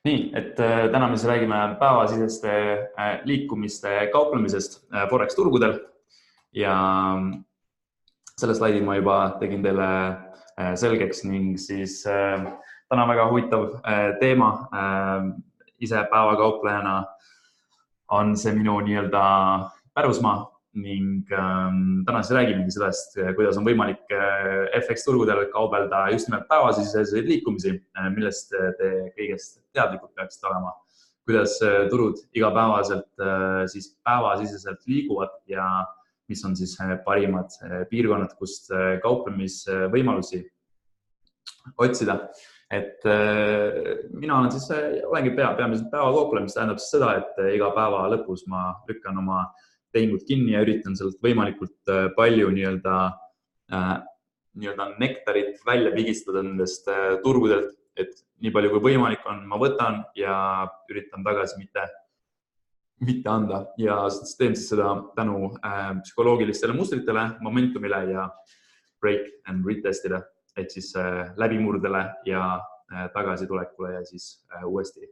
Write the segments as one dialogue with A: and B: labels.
A: Nii, et täna me siis räägime päevasiseste liikumiste kauplemisest Forex turgudel ja selle slaidi ma juba tegin teile selgeks ning siis täna väga huvitav teema. Ise päevakauplejana on see minu nii-öelda pärusmaa ning täna siis räägimegi sellest, kuidas on võimalik FX turgudel kaubelda just nimelt päevasiseseid liikumisi, millest te kõigest teadlikud peaksite olema, kuidas turud igapäevaselt siis päevasiseselt liiguvad ja mis on siis parimad piirkonnad, kust kauplemisvõimalusi otsida. Et mina olengi peamiselt päevakaupleja, mis tähendab seda, et iga päeva lõpus ma lükkan oma tehingud kinni ja üritan sealt võimalikult palju nii-öelda nektarit välja pigistada nendest turgudelt, et nii palju kui võimalik on, ma võtan ja üritan tagasi mitte anda ja teen siis seda tänu psühholoogilistele mustritele, momentumile ja break and retestile ehk siis läbimurdele ja tagasitulekule ja siis uuesti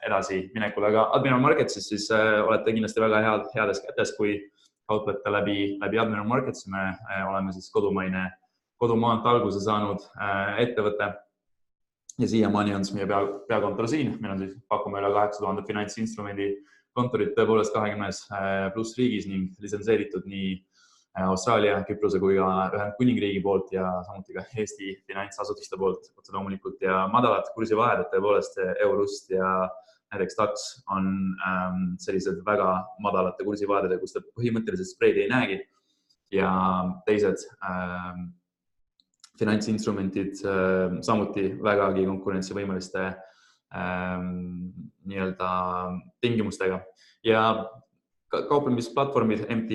A: edasi minekule, aga Admiral Marketsis siis olete kindlasti väga heades kätes, kui kauplete läbi Admiral Markets. Me oleme siis kodumaalt alguse saanud ettevõte ja siiamaani on siis meie peakontor siin. Meil on siis pakume üle 8000 finantsinstrumendi kontorit tõepoolest 20 pluss riigis ning litsenseeritud nii Austraalia, Küprose kui ka Ühendkuningriigi poolt ja samuti ka Eesti finantsasutuste poolt otse loomulikult ja madalad kursivahed, et tõepoolest Eurust ja näiteks DAX on sellised väga madalate kursivahedega, kus te põhimõtteliselt spreedi ei näegi ja teised finantsinstrumentid samuti vägagi konkurentsivõimeliste nii-öelda tingimustega ja kauplemisplatvormid MT,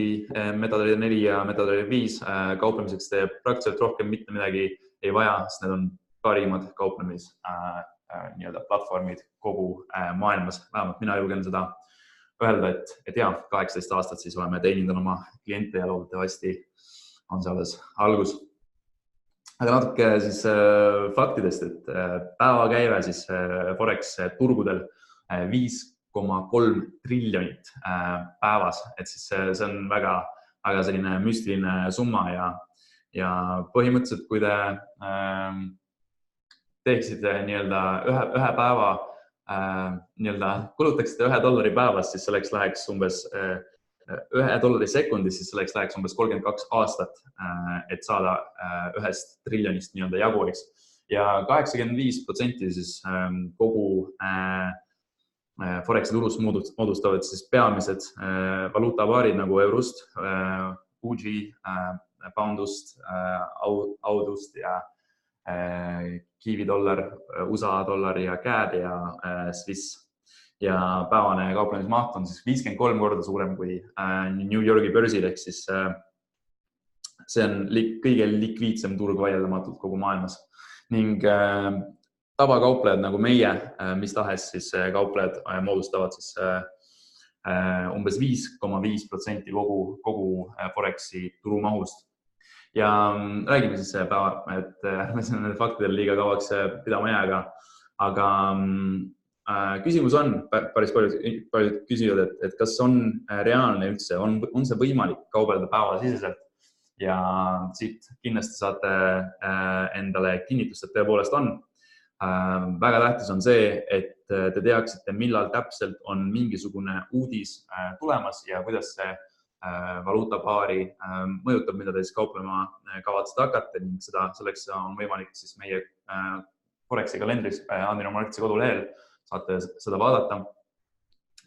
A: MetaTrader 4 ja MetaTrader 5 kauplemiseks te praktiliselt rohkem mitte midagi ei vaja, sest need on parimad kauplemis nii-öelda platvormid kogu maailmas. Vähemalt mina julgen seda öelda, et ja, 18 aastat siis oleme teeninud oma kliente ja loodetavasti on see alles algus. Aga natuke siis faktidest, et päevakäive siis Forex turgudel 5,3 triljonit päevas, et siis see on väga selline müstiline summa ja põhimõtteliselt, kui te teeksite nii-öelda ühe päeva, nii-öelda kulutaksite $1 päevas, siis selleks läheks umbes $1 sekundis, siis selleks läheks umbes 32 aastat, et saada 1 triljonist nii-öelda jagu, eks. Ja 85% siis kogu Forexi turust moodustavad siis peamised valuutapaarid nagu Eurust, UG, Poundust, Audust ja Kiivi dollar, USA dollar ja CAD ja Swiss. Ja päevane kauplemismaht on siis 53 korda suurem kui New Yorgi börsil, ehk siis see on kõige likviidsem turg vaieldamatult kogu maailmas. Ning tavakauplejad nagu meie, mis tahes siis kauplejad moodustavad siis umbes 5,5% kogu Forexi turumahust. Ja räägime siis päeva, et me siin faktidele liiga kauaks pidama jääga, aga küsimus on, päris paljud küsivad, et kas on reaalne üldse, on see võimalik kaubelda päevasiseselt ja siit kindlasti saate endale kinnitust, et tõepoolest on. Väga tähtis on see, et te teaksite, millal täpselt on mingisugune uudis tulemas ja kuidas see valuutapaari mõjutab, mida te siis kauplema kavatsete hakata ning selleks on võimalik siis meie Forexi kalendris Admiral Marketsi kodulehel, saate seda vaadata.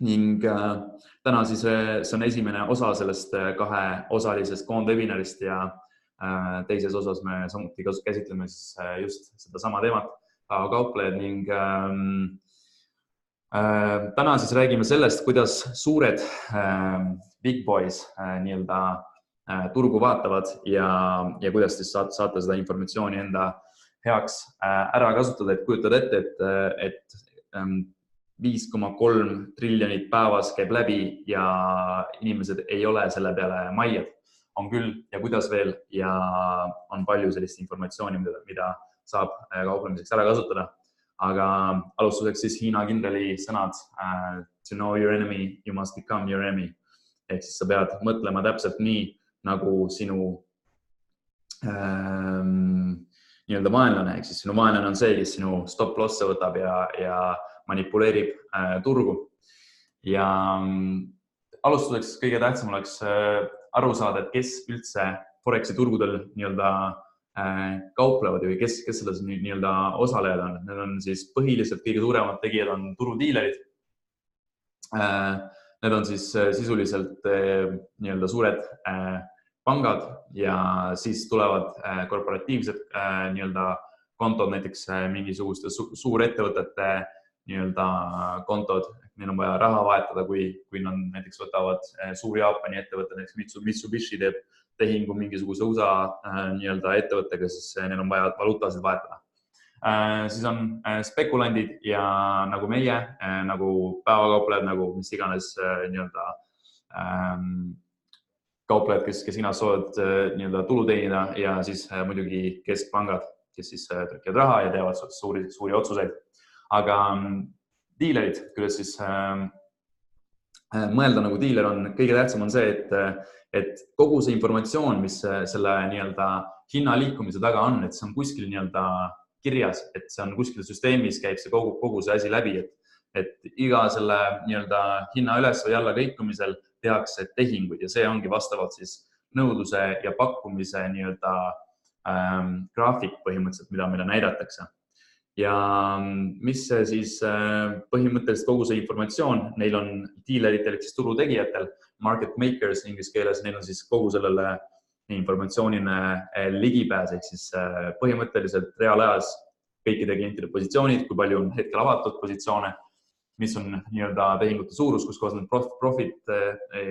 A: Ning täna siis see on esimene osa sellest kaheosalisest koondwebinarist ja teises osas me samuti käsitleme siis just seda sama teemat, kauplejad ning täna siis räägime sellest, kuidas suured big boys nii-öelda turgu vaatavad ja kuidas siis saate seda informatsiooni enda heaks ära kasutada, et kujutad ette, et 5,3 triljonit päevas käib läbi ja inimesed ei ole selle peale maiad. On küll ja kuidas veel ja on palju sellist informatsiooni, mida saab kauplemiseks ära kasutada. aga alustuseks siis Hiina kindrali sõnad to know your enemy, you must become your enemy. Ehk siis sa pead mõtlema täpselt nii, nagu sinu nii-öelda vaenlane, ehk siis sinu vaenlane on see, kes sinu stop losse võtab ja manipuleerib turgu. Ja alustuseks kõige tähtsam oleks aru saada, et kes üldse Forexi turgudel nii-öelda kauplevad või kes selles nii-öelda osalejad on. Need on siis põhiliselt kõige suuremad tegijad on turudiilerid. Need on siis sisuliselt nii-öelda suured pangad ja siis tulevad korporatiivsed nii-öelda kontod, näiteks mingisuguste suurettevõtete nii-öelda kontod. Neil on vaja raha vahetada, kui nad näiteks võtavad suur Jaapani ettevõte, näiteks Mitsubishi teeb tehingu mingisuguse USA nii-öelda ettevõttega, siis neil on vaja valuutasid vahetada. Siis on spekulandid ja nagu meie, nagu päevakauplejad, nagu mis iganes nii-öelda kauplejad, kes iganes soovad nii-öelda tulu teenida ja siis muidugi keskpangad, kes siis trükivad raha ja teevad suuri otsuseid. Aga diilerid, kuidas siis mõelda nagu diiler on, kõige tähtsam on see, et kogu see informatsioon, mis selle nii-öelda hinna liikumise taga on, et see on kuskil nii-öelda kirjas, et see on kuskil süsteemis, käib see kogu see asi läbi, et iga selle nii-öelda hinna üles või alla kõikumisel tehakse tehinguid ja see ongi vastavalt siis nõudluse ja pakkumise nii-öelda graafik põhimõtteliselt, mida meile näidatakse. Ja mis see siis põhimõtteliselt kogu see informatsioon, neil on diileritel, siis turutegijatel, market makers inglise keeles, neil on siis kogu sellele informatsioonine ligipääs, ehk siis põhimõtteliselt reaalajas kõikide klientide positsioonid, kui palju on hetkel avatud positsioone, mis on nii-öelda tehingute suurus, kus kohas need profit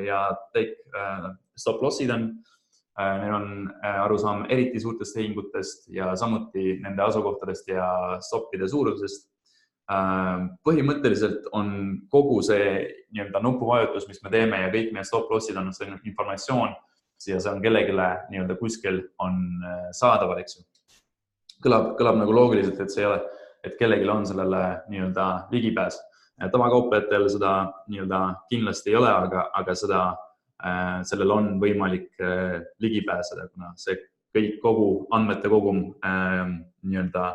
A: ja take stop lossid on. Neil on arusaam eriti suurtest tehingutest ja samuti nende asukohtadest ja stoppide suurusest. Põhimõtteliselt on kogu see nii-öelda nupuvajutus, mis me teeme ja kõik meie stop lossid on informatsioon ja see on kellegile nii-öelda kuskil on saadaval, eks ju. Kõlab nagu loogiliselt, et see ei ole, et kellegile on sellele nii-öelda ligipääs. Tavakauplejatel seda nii-öelda kindlasti ei ole, aga sellel on võimalik ligi pääseda, kuna see kõik kogu andmete kogum nii-öelda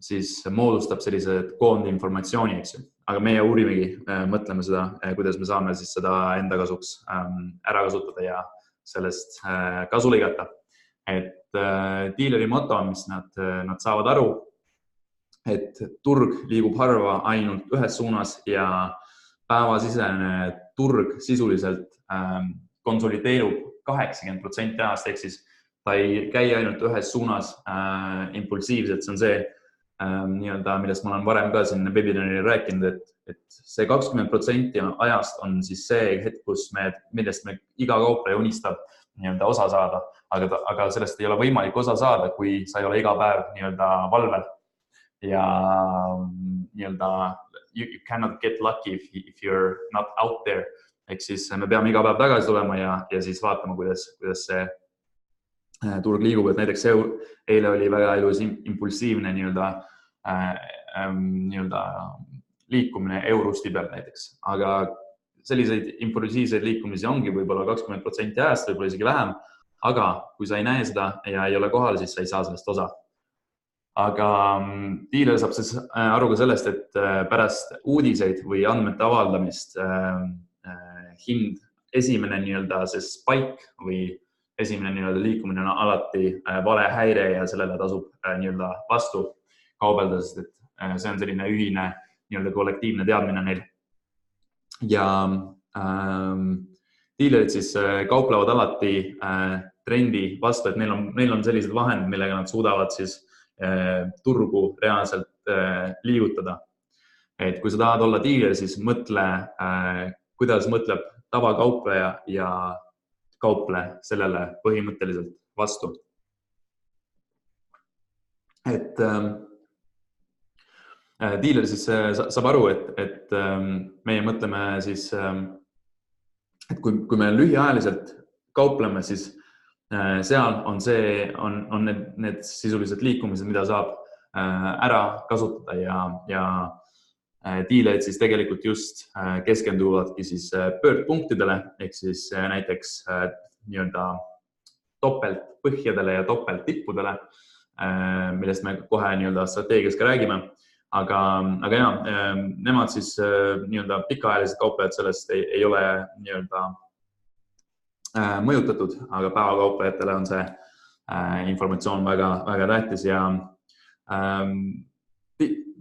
A: siis moodustab sellised koondinformatsiooni, eks ju. Aga meie uurimegi, mõtleme seda, kuidas me saame siis seda enda kasuks ära kasutada ja sellest kasu lõigata. Et diileri moto, mis nad saavad aru, et turg liigub harva ainult ühes suunas ja päevasisene turg sisuliselt konsolideerub 80% ajast, ehk siis ta ei käi ainult ühes suunas impulsiivselt. See on see, nii-öelda, millest ma olen varem ka siin webinaril rääkinud, et see 20% ajast on siis see hetk, millest me iga kaupleja unistab nii-öelda osa saada, aga sellest ei ole võimalik osa saada, kui sa ei ole iga päev nii-öelda valvel ja nii-öelda you cannot get lucky if you're not out there. Ehk siis me peame iga päev tagasi tulema ja siis vaatama, kuidas see turg liigub. Et näiteks eile oli väga ilus impulsiivne nii-öelda liikumine eurosti pealt näiteks. Aga selliseid impulsiivseid liikumisi ongi võib-olla 20% ajast, võib-olla isegi vähem. Aga kui sa ei näe seda ja ei ole kohal, siis sa ei saa sellest osa. Aga diiler saab siis aru ka sellest, et pärast uudiseid või andmete avaldamist hind, esimene nii-öelda see spike või esimene nii-öelda liikumine on alati vale häire ja sellele tasub nii-öelda vastu kaubelda, sest et see on selline ühine nii-öelda kollektiivne teadmine neil. Ja diilerid siis kauplevad alati trendi vastu, et neil on sellised vahendid, millega nad suudavad siis turgu reaalselt liigutada. Et kui sa tahad olla diiler, siis mõtle, kuidas mõtleb tavakaupleja ja kauple sellele põhimõtteliselt vastu. Et diiler siis saab aru, et meie mõtleme siis, et kui me lühiajaliselt kaupleme, siis seal on need sisulised liikumised, mida saab ära kasutada ja diilerid siis tegelikult just keskenduvadki siis pöördpunktidele ehk siis näiteks nii-öelda topeltpõhjadele ja topelttippudele, millest me kohe nii-öelda strateegias ka räägime. Aga ja, nemad siis nii-öelda pikaajalised kauplejad sellest ei ole nii-öelda mõjutatud, aga päevakauplejatele on see informatsioon väga, väga tähtis ja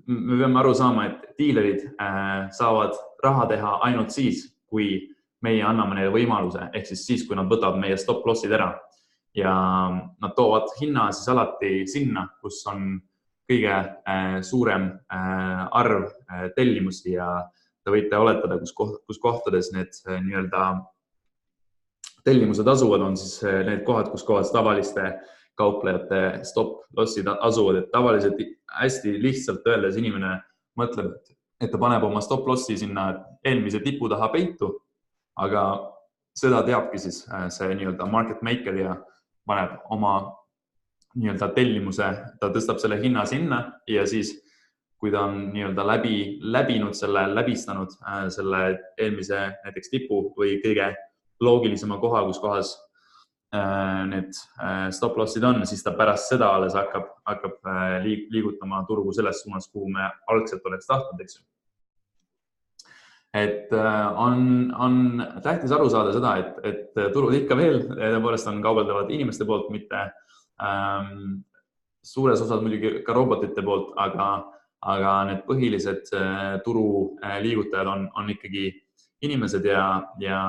A: me peame aru saama, et diilerid saavad raha teha ainult siis, kui meie anname neile võimaluse, ehk siis, kui nad võtavad meie stop-lossid ära ja nad toovad hinna siis alati sinna, kus on kõige suurem arv tellimusi ja te võite oletada, kus kohtades need nii-öelda tellimused asuvad, on siis need kohad, kus kohas tavaliste kauplejate stop-lossid asuvad, et tavaliselt hästi lihtsalt öeldes inimene mõtleb, et ta paneb oma stop-lossi sinna eelmise tipu taha peitu, aga seda teabki siis see nii-öelda market maker ja paneb oma nii-öelda tellimuse, ta tõstab selle hinna sinna ja siis, kui ta on nii-öelda läbistanud selle eelmise näiteks tipu või kõige loogilisema koha, kus kohas need stop-lossid on, siis ta pärast seda alles hakkab liigutama turgu selles suunas, kuhu me algselt oleks tahtnud, eks ju. Et on tähtis aru saada seda, et turud ikka veel tõepoolest on kaubeldavad inimeste poolt, mitte suures osas muidugi ka robotite poolt, aga need põhilised turu liigutajad on ikkagi inimesed ja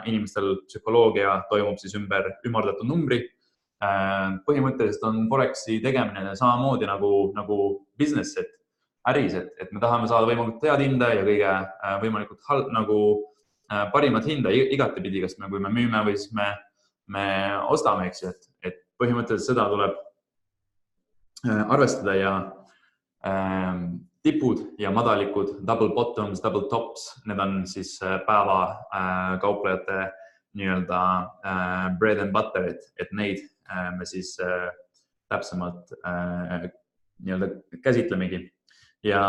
A: inimestel psühholoogia toimub siis ümardatud numbri. Põhimõtteliselt on Forexi tegemine samamoodi nagu business, et äris, et me tahame saada võimalikult head hinda ja kõige võimalikult nagu parimat hinda igatepidi, kas kui me müüme või siis me ostame, eks ju, et põhimõtteliselt seda tuleb arvestada ja tipud ja madalikud, double bottoms, double tops, need on siis päeva kauplejate nii-öelda bread and butter, et neid me siis täpsemalt nii-öelda käsitlemegi. Ja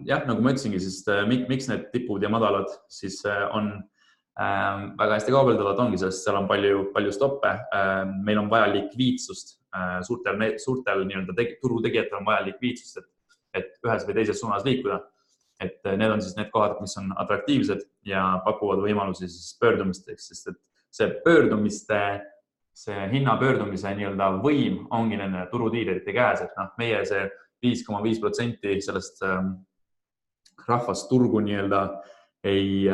A: jah, nagu ma ütlesingi, siis miks need tipud ja madalad siis on väga hästi kaubeldavad, ongi sellest, seal on palju stoppe. Meil on vaja likviidsust, suurtel nii-öelda turutegijatel on vaja likviidsust, et ühes või teises suunas liikuda. Et need on siis need kohad, mis on atraktiivsed ja pakuvad võimalusi siis pöördumisteks, sest et see hinna pöördumise nii-öelda võim ongi nende turudiilerite käes, et meie see 5,5% sellest rahvast turgu nii-öelda ei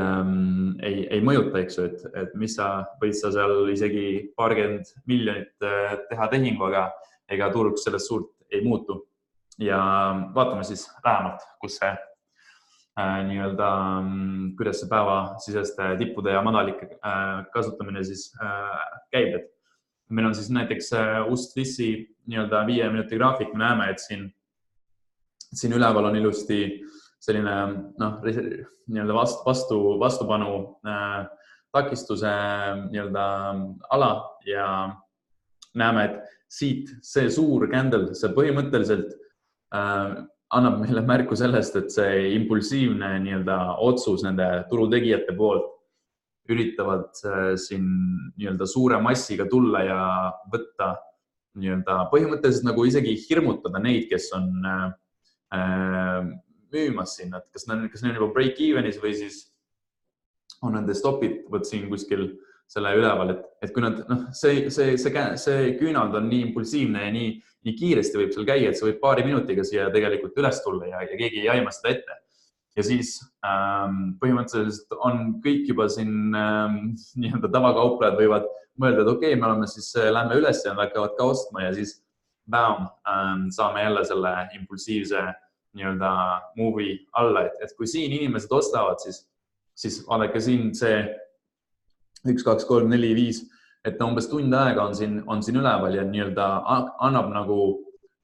A: mõjuta, eks ju, et mis võid sa seal isegi paarkümmend miljonit teha tehingu, aga ega turg sellest suurt ei muutu. Ja vaatame siis lähemalt, kus see nii-öelda, kuidas see päevasiseste tippude ja madalike kasutamine siis käib. Et meil on siis näiteks Ust-Lissi nii-öelda 5 minuti graafik, me näeme, et siin üleval on ilusti selline nii-öelda vastupanu takistuse nii-öelda ala ja näeme, et siit see suur candle, see põhimõtteliselt annab meile märku sellest, et see impulsiivne nii-öelda otsus nende turutegijate poolt üritavad siin nii-öelda suure massiga tulla ja võtta nii-öelda põhimõtteliselt nagu isegi hirmutada neid, kes on müümas siin, et kas neil on juba break-evenis või siis on nende stopid siin kuskil selle üleval, et kui nad, see küünald on nii impulsiivne ja nii kiiresti võib seal käia, et see võib paari minutiga siia tegelikult üles tulla ja keegi ei aima seda ette. Ja siis põhimõtteliselt on kõik juba siin nii-öelda tavakauplejad võivad mõelda, et okei, me oleme siis, lähme üles ja nad hakkavad ka ostma ja siis saame jälle selle impulsiivse nii-öelda move'i alla, et kui siin inimesed ostavad, siis vaadake siin see 1, 2, 3, 4, 5, et umbes tund aega on siin üleval ja nii-öelda annab nagu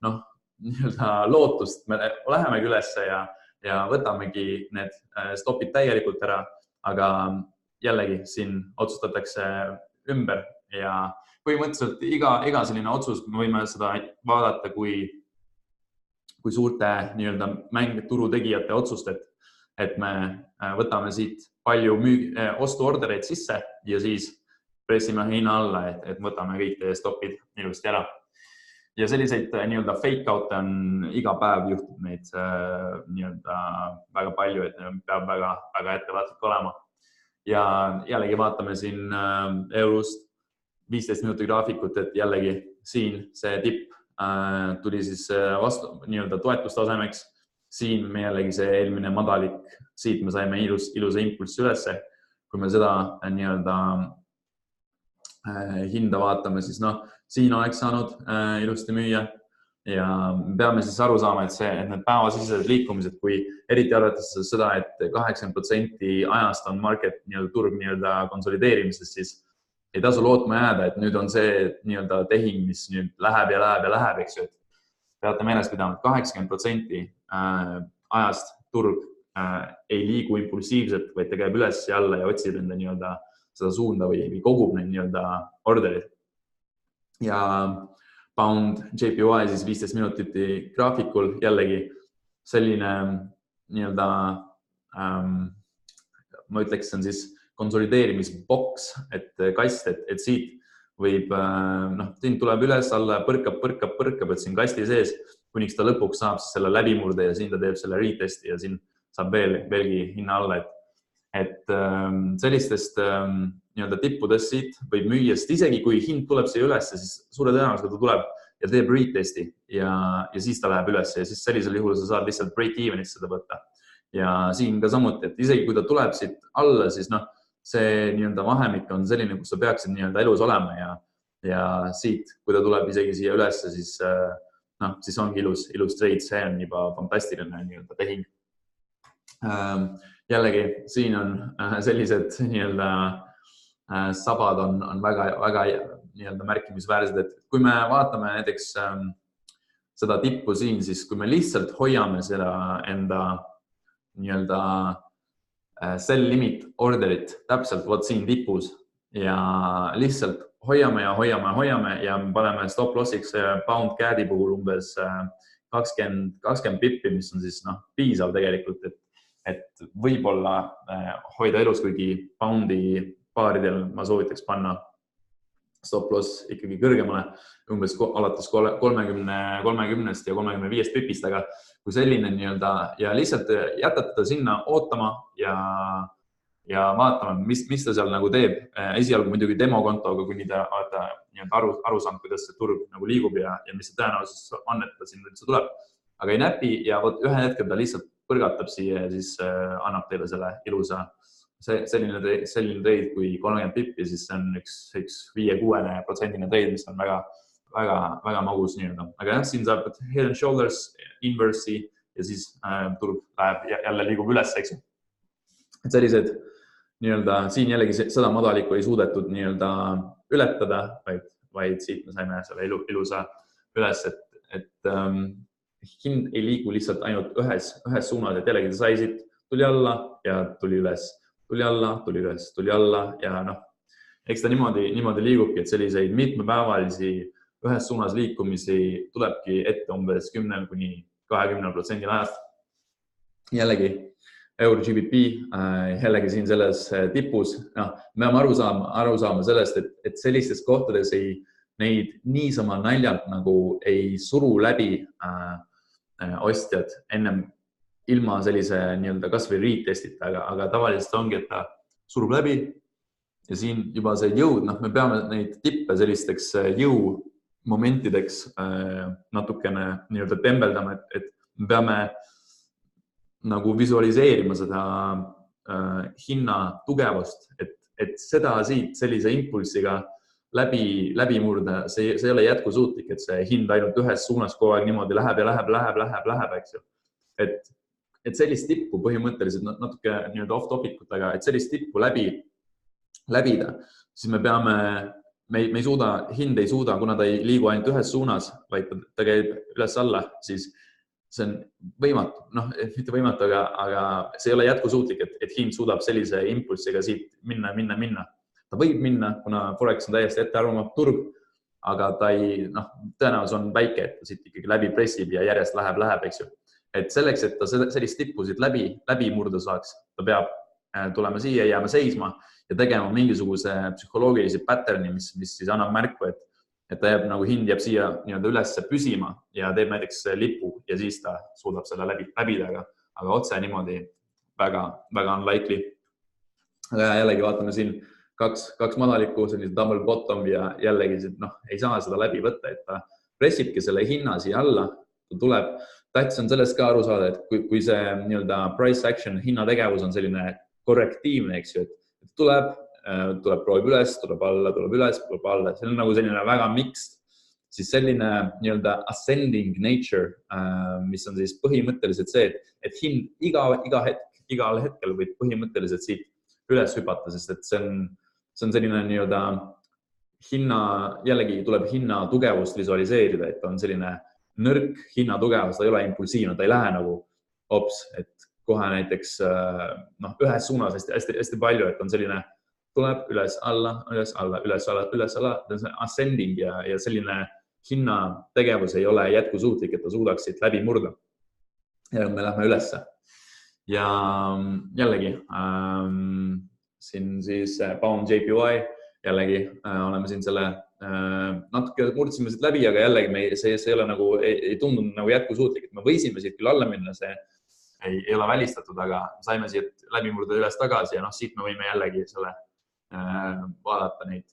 A: nii-öelda lootust, me lähemegi ülesse ja võtamegi need stopid täielikult ära, aga jällegi siin otsustatakse ümber ja põhimõtteliselt iga selline otsus, me võime seda vaadata kui kui suurte nii-öelda turutegijate otsust, et me võtame siit palju ostuordereid sisse ja siis pressime hinna alla, et võtame kõik teie stopid ilusti ära. Ja selliseid nii-öelda fake out'e on iga päev juhtub neid nii-öelda väga palju, et peab väga ettevaatlik olema. Ja jällegi vaatame siin eurust 15 minuti graafikut, et jällegi siin see tipp tuli siis vastu nii-öelda toetustasemeks. Siin me jällegi see eelmine madalik, siit me saime ilusa impulssi ülesse. Kui me seda nii-öelda hinda vaatame, siis siin oleks saanud ilusti müüa ja peame siis aru saama, et need päevasisesed liikumised, kui eriti arvates seda, et 80% ajast on market turg konsolideerimises, siis ei tasu lootma jääda, et nüüd on see nii-öelda tehing, mis nüüd läheb ja läheb ja läheb, eks ju. Peate meeles pidama, et 80% ajast turg ei liigu impulsiivselt, vaid ta käib üles ja alla ja otsib enda nii-öelda seda suunda või kogub neid nii-öelda orderid. Ja pound JPY siis 15 minutiti graafikul jällegi selline nii-öelda, ma ütleks, on siis konsolideerimisboks, et kast, et siit võib, siin tuleb üles alla, põrkab, et siin kasti sees, kuniks ta lõpuks saab selle läbimurde ja siin ta teeb selle retesti ja siin saab veelgi hinna alla, et sellistest nii-öelda tippudest siit võib müüa, sest isegi kui hind tuleb siia üles, siis suure tõenäosusega ta tuleb ja teeb retesti ja siis ta läheb üles ja siis sellisel juhul sa saad lihtsalt break-even'ist seda võtta. Ja siin ka samuti, et isegi kui ta tuleb siit alla, siis see nii-öelda vahemik on selline, kus sa peaksid nii-öelda elus olema ja siit, kui ta tuleb isegi siia üles, siis ongi ilus trade, see on juba fantastiline nii-öelda tehing. Jällegi, siin on sellised nii-öelda sabad on väga nii-öelda märkimisväärsed, et kui me vaatame näiteks seda tippu siin, siis kui me lihtsalt hoiame seda enda nii-öelda sell limit orderit täpselt võt siin tipus ja lihtsalt hoiame ja paneme stop lossiks pound CAD-i puhul umbes 20 pippi, mis on siis piisav tegelikult, et võib-olla hoida elus, kuigi poundi paaridel ma soovitaks panna stop loss ikkagi kõrgemale, umbes alates 30 ja 35 pipist, aga kui selline nii-öelda ja lihtsalt jätate ta sinna ootama ja vaatama, mis ta seal nagu teeb. Esialgu muidugi demokontoga, kuni te olete aru saanud, kuidas see turg nagu liigub ja mis see tõenäosus on, et ta sinna üldse tuleb. Aga ei näpi ja ühe hetkel ta lihtsalt põrgatab siia ja siis annab teile selle ilusa selline trade kui 30 pippi, siis see on üks 5-6% trade, mis on väga magus nii-öelda. Aga jah, siin saab head and shoulders, inversi ja siis turg läheb jälle liigub üles, eks. Et sellised nii-öelda, siin jällegi seda madalikku ei suudetud nii-öelda ületada, vaid siit me saime selle ilusa üles, et hind ei liigu lihtsalt ainult ühes suunas, et jällegi ta sai siit, tuli alla ja tuli üles. Tuli alla, tuli üles, tuli alla ja eks ta niimoodi liigubki, et selliseid mitmepäevalisi ühes suunas liikumisi tulebki ette umbes 10-20% ajast. Jällegi, euro GBP, jällegi siin selles tipus, me peame aru saama sellest, et sellistes kohtades neid niisama naljalt nagu ei suru läbi ostjad ennem ilma sellise nii-öelda kas või retestita, aga tavaliselt ongi, et ta surub läbi ja siin juba see jõud, me peame neid tippe sellisteks jõumomentideks natukene nii-öelda tembeldama, et me peame nagu visualiseerima seda hinna tugevust, et seda siit sellise impulsiga läbi murda, see ei ole jätkusuutlik, et see hind ainult ühes suunas kogu aeg niimoodi läheb ja läheb, eks ju. Et sellist tippu põhimõtteliselt natuke nii-öelda off-topicut, aga et sellist tippu läbida, siis me peame, hind ei suuda, kuna ta ei liigu ainult ühes suunas, vaid ta käib üles alla, siis see on võimatu, mitte võimatu, aga see ei ole jätkusuutlik, et hind suudab sellise impulsiga siit minna. Ta võib minna, kuna Forex on täiesti ettearvamav turg, aga ta ei, tõenäosus on väike, et ta siit ikkagi läbi pressib ja järjest läheb, eks ju. Et selleks, et ta sellist tippusid läbi murda saaks, ta peab tulema siia, jääma seisma ja tegema mingisuguse psühholoogilise pattern'i, mis siis annab märku, et ta jääb nagu hind jääb siia nii-öelda üles püsima ja teeb näiteks lipu ja siis ta suudab selle läbida, aga otse niimoodi väga unlikely. Jällegi vaatame siin kaks madalikku, selline double bottom ja jällegi ei saa seda läbi võtta, et ta pressibki selle hinna siia alla, ta tuleb. Tähtis on sellest ka aru saada, et kui see nii-öelda price action hinnategevus on selline korrektiivne, eks ju, et tuleb, proovib üles, tuleb alla, tuleb üles, tuleb alla. See on nagu selline väga mixed, siis selline nii-öelda ascending nature, mis on siis põhimõtteliselt see, et hind igal hetkel võib põhimõtteliselt siit üles hüpata, sest et see on selline nii-öelda hinna, jällegi tuleb hinna tugevust visualiseerida, et on selline nõrk hinna tugevus, ta ei ole impulsiivne, ta ei lähe nagu hops, et kohe näiteks ühes suunas hästi palju, et on selline tuleb üles, alla, üles, alla, üles, alla, üles, alla, ascending ja selline hinna tegevus ei ole jätkusuutlik, et ta suudaks siit läbi murda. Ja me lähme ülesse. Ja jällegi, siin siis Pound JPY, jällegi oleme siin selle natuke murdsime siit läbi, aga jällegi see ei ole nagu, ei tundunud nagu jätkusuutlik, et me võisime siit küll alla minna, see ei ole välistatud, aga saime siit läbi murda üles tagasi ja siit me võime jällegi selle vaadata neid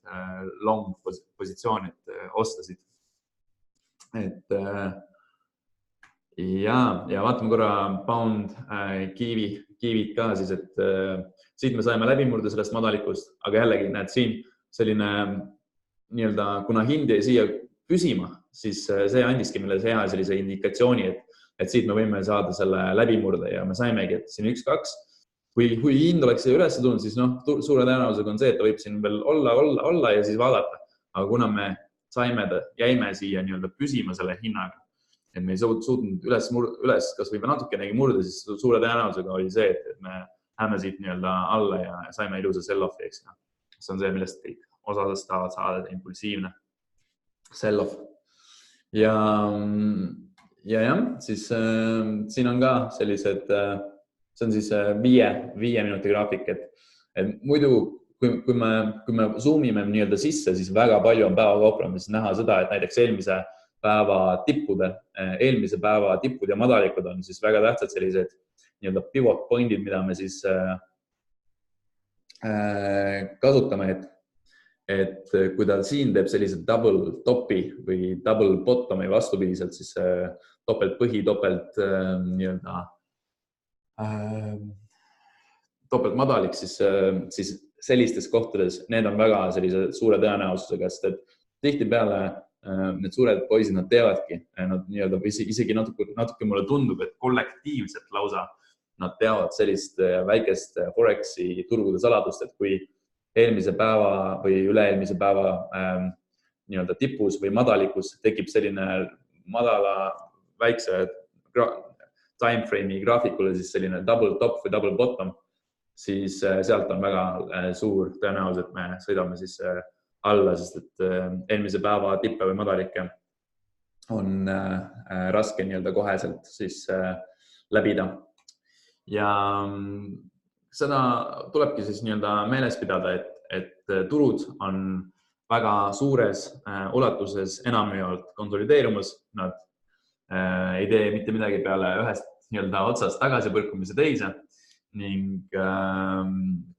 A: long positsioonid, ostasid. Et ja vaatame korra Pound kiivit ka siis, et siit me saime läbi murda sellest madalikust, aga jällegi näed siin selline nii-öelda, kuna hind jäi siia püsima, siis see andiski meile hea sellise indikatsiooni, et siit me võime saada selle läbimurde ja me saimegi, et siin 1-2. Kui hind oleks siia üles tulnud, siis suure tõenäosusega on see, et ta võib siin veel olla ja siis vaadata. Aga kuna me jäime siia nii-öelda püsima selle hinnaga, et me ei suutnud üles kas või natukenegi murda, siis suure tõenäosusega oli see, et me läheme siit nii-öelda alla ja saime ilusa sell-offi, eks. See on see, millest kõik osades tahavad saada impulsiivne sell-off. Ja siis siin on ka sellised, see on siis 5 minuti graafik, et muidu kui me zoomime nii-öelda sisse, siis väga palju on päevakauplemises näha seda, et näiteks eelmise päeva tippud ja madalikud on siis väga tähtsad sellised nii-öelda pivot pointid, mida me siis kasutame, et kui ta siin teeb sellised double topi või double bottomi vastupidiselt, siis topelt põhi, topelt nii-öelda topelt madalik, siis sellistes kohtades need on väga sellise suure tõenäosusega, sest et tihtipeale need suured poisid, nad teevadki, nad nii-öelda isegi natuke mulle tundub, et kollektiivselt lausa nad teavad sellist väikest Foreksi turgude saladust, et kui eelmise päeva või üle-eelmise päeva nii-öelda tipus või madalikus tekib selline madala väikse timeframe'i graafikule, siis selline double top või double bottom, siis sealt on väga suur tõenäosus, et me sõidame siis alla, sest et eelmise päeva tippe või madalikke on raske nii-öelda koheselt siis läbida. Ja seda tulebki siis nii-öelda meeles pidada, et turud on väga suures ulatuses enamjaolt konsolideerumas. Nad ei tee mitte midagi peale ühest nii-öelda otsast tagasipõrkumise teise ning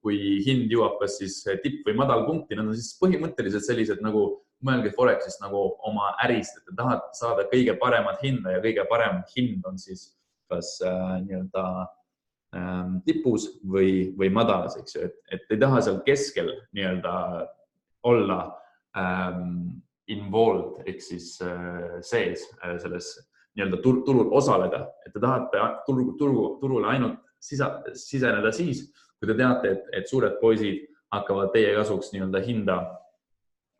A: kui hind jõuab kas siis tipp või madal punkti, nad on siis põhimõtteliselt sellised nagu mõelge Forexist nagu oma ärist, et te tahate saada kõige paremat hinda ja kõige parem hind on siis kas nii-öelda tipus või madalas, eks ju, et ei taha seal keskel nii-öelda olla involved ehk siis sees selles nii-öelda turul osaleda, et te tahate turule ainult siseneda siis, kui te teate, et suured poisid hakkavad teie kasuks nii-öelda hinda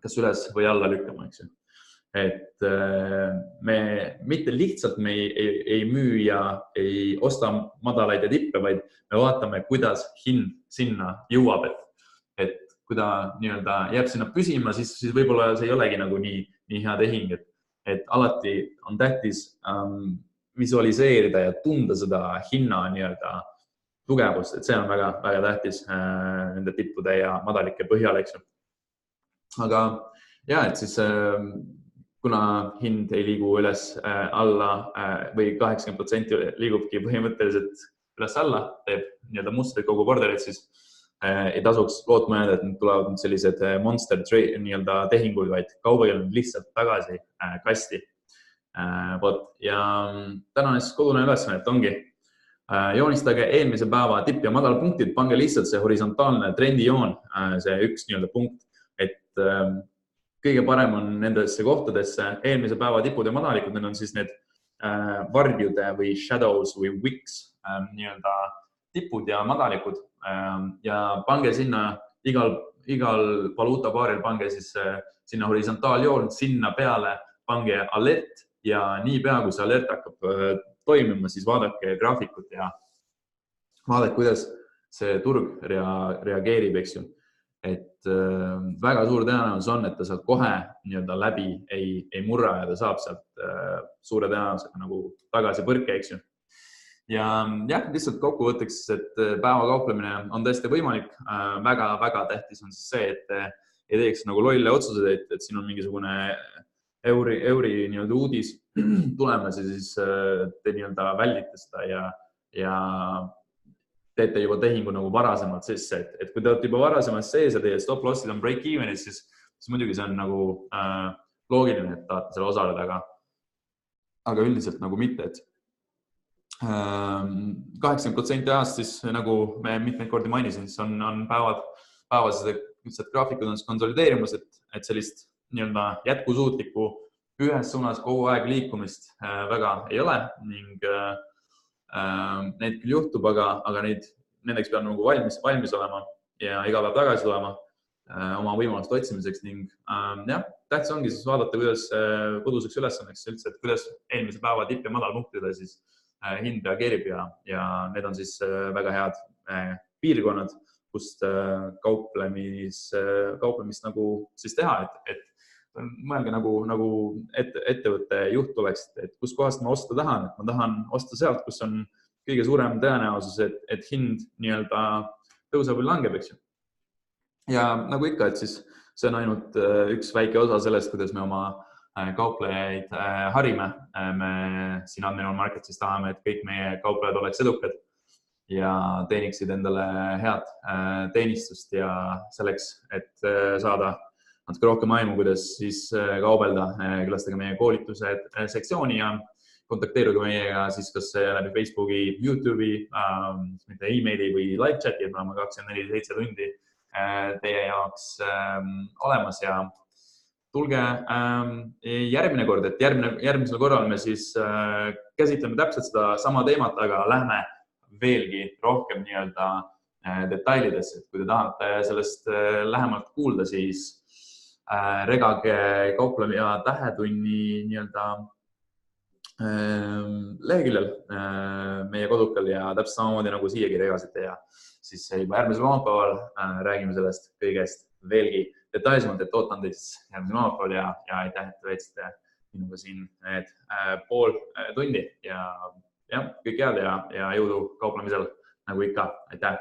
A: kas üles või alla lükkama, eks ju. Et me mitte lihtsalt me ei müü ja ei osta madalaid ja tippe, vaid me vaatame, kuidas hind sinna jõuab. Et kui ta nii-öelda jääb sinna püsima, siis võib-olla see ei olegi nagu nii hea tehing, et alati on tähtis visualiseerida ja tunda seda hinna nii-öelda tugevust, et see on väga, väga tähtis nende tippude ja madalike põhjal, eks ju. Aga ja, et siis kuna hind ei liigu üles alla või 80% liigubki põhimõtteliselt üles-alla, teeb nii-öelda mustrid kogu borderit, siis ei tasuks lootma jääda, et nüüd tulevad sellised monster nii-öelda tehingud, vaid kaubakeel on lihtsalt tagasi kasti. Ja tänane siis kodune ülesanne, et ongi joonistage eelmise päeva tipp- ja madalpunktid, pange lihtsalt see horisontaalne trendijoon, see üks nii-öelda punkt, et kõige parem on nendesse kohtadesse eelmise päeva tipud ja madalikud, need on siis need varjude või shadows või wicks nii-öelda tipud ja madalikud ja pange sinna igal valuutapaaril, pange siis sinna horisontaaljoon, sinna peale pange alert ja niipea, kui see alert hakkab toimima, siis vaadake graafikut ja vaadake, kuidas see turg reageerib, eks ju. Et väga suur tõenäosus on, et ta sealt kohe nii-öelda läbi ei murra ja ta saab sealt suure tõenäosusega nagu tagasi põrke, eks ju. Ja jah, lihtsalt kokkuvõtteks, et päeva kauplemine on tõesti võimalik. Väga tähtis on siis see, et ei teeks nagu lolle otsuseid, et siin on mingisugune euri nii-öelda uudis tulemas ja siis te nii-öelda väldite seda ja teete juba tehingu nagu varasemalt sisse, et kui te olete juba varasemalt sees ja teie stop lossid on break-even'id, siis muidugi see on nagu loogiline, et tahate selle osaleda, aga üldiselt nagu mitte, et 80% ajast siis nagu me mitmeid kordi mainisin, siis on päevased graafikud on konsolideerimas, et sellist nii-öelda jätkusuutlikku ühes suunas kogu aeg liikumist väga ei ole ning neid küll juhtub, aga nendeks peab nagu valmis olema ja iga päev tagasi tulema oma võimaluste otsimiseks ning jah, tähtis ongi siis vaadata, kuidas koduseks ülesanneks üldse, et kuidas eelmise päeva tipp- ja madalpunktide siis hind reageerib ja need on siis väga head piirkonnad, kust kauplemist nagu siis teha, et mõelge nagu ettevõtte juht oleks, et kus kohast ma osta tahan, et ma tahan osta sealt, kus on kõige suurem tõenäosus, et hind nii-öelda tõuseb või langeb, eks ju. Ja nagu ikka, et siis see on ainult üks väike osa sellest, kuidas me oma kauplejaid harime. Me siin Admiral Marketsis tahame, et kõik meie kauplejad oleks edukad ja teeniksid endale head teenistust ja selleks, et saada natuke rohkem aimu, kuidas siis kaubelda, külastage meie koolituse sektsiooni ja kontakteeruge meiega siis kas läbi Facebooki, YouTube'i, mitte e-maili või live chati, et me oleme 24/7 tundi teie jaoks olemas ja tulge järgmine kord, et järgmisel korral me siis käsitleme täpselt seda sama teemat, aga lähme veelgi rohkem nii-öelda detailidesse, et kui te tahate sellest lähemalt kuulda, siis regage kaupleja tähetunni nii-öelda leheküljel meie kodukal ja täpselt samamoodi nagu siiagi regasite ja siis juba järgmisel maanpäeval räägime sellest kõigest veelgi detailsemalt, et ootan teid järgmisel maanpäeval ja aitäh, et veetsite minuga siin need pool tundi ja kõik head ja jõudu kauplemisel nagu ikka. Aitäh!